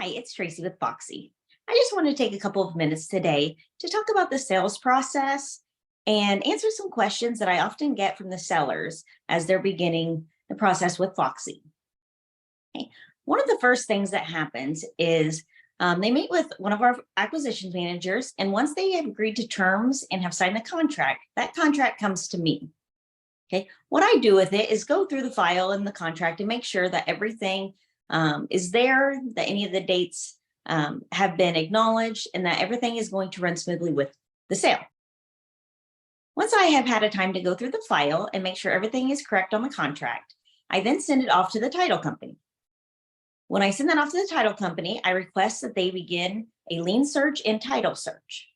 Hi, it's Tracy with Foxy. I just want to take a couple of minutes today to talk about the sales process and answer some questions that I often get from the sellers as they're beginning the process with Foxy. Okay. One of the first things that happens is they meet with one of our acquisition managers, and once they have agreed to terms and have signed the contract, that contract comes to me. Okay. What I do with it is go through the file and the contract and make sure that everything is there, that any of the dates have been acknowledged, and that everything is going to run smoothly with the sale. Once I have had a time to go through the file and make sure everything is correct on the contract, I then send it off to the title company. When I send that off to the title company, I request that they begin a lien search and title search.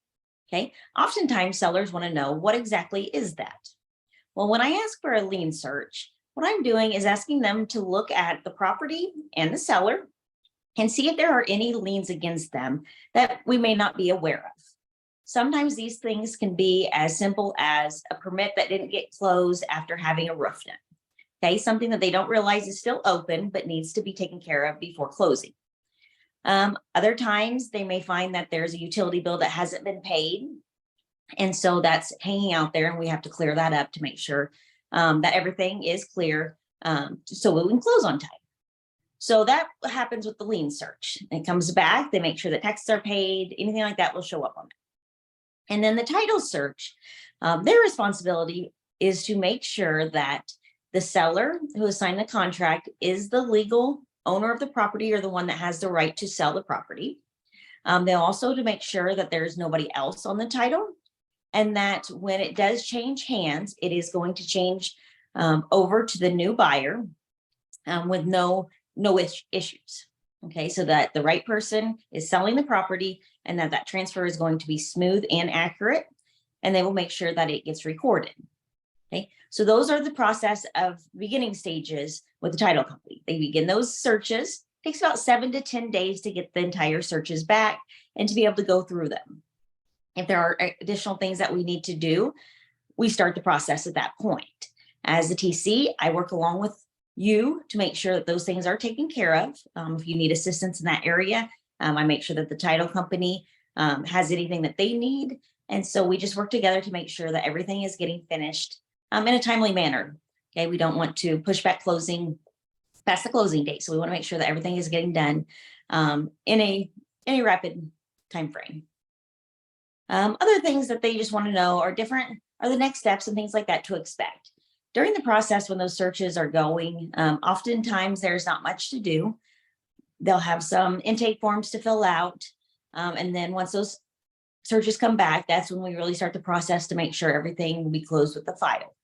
Okay. Oftentimes sellers want to know, what exactly is that? Well, when I ask for a lien search, what I'm doing is asking them to look at the property and the seller and see if there are any liens against them that we may not be aware of. Sometimes these things can be as simple as a permit that didn't get closed after having a roof done. Okay, something that they don't realize is still open but needs to be taken care of before closing. Other times they may find that there's a utility bill that hasn't been paid, and so that's hanging out there, and we have to clear that up to make sure that everything is clear, so we can close on time. So that happens with the lien search. It comes back, they make sure that taxes are paid, anything like that will show up on it. And then the title search, their responsibility is to make sure that the seller who has signed the contract is the legal owner of the property, or the one that has the right to sell the property. They'll also to make sure that there's nobody else on the title, and that when it does change hands, it is going to change over to the new buyer with no issues. Okay, so that the right person is selling the property, and that transfer is going to be smooth and accurate, and they will make sure that it gets recorded. Okay, so those are the process of beginning stages with the title company. They begin those searches. It takes about 7 to 10 days to get the entire searches back and to be able to go through them. If there are additional things that we need to do, we start the process at that point. As the TC, I work along with you to make sure that those things are taken care of. If you need assistance in that area, I make sure that the title company has anything that they need. And so we just work together to make sure that everything is getting finished in a timely manner. Okay, we don't want to push back closing past the closing date. So we want to make sure that everything is getting done in a rapid time frame. Other things that they just want to know are the next steps and things like that to expect. During the process, when those searches are going, oftentimes there's not much to do. They'll have some intake forms to fill out. And then once those searches come back, that's when we really start the process to make sure everything will be closed with the file.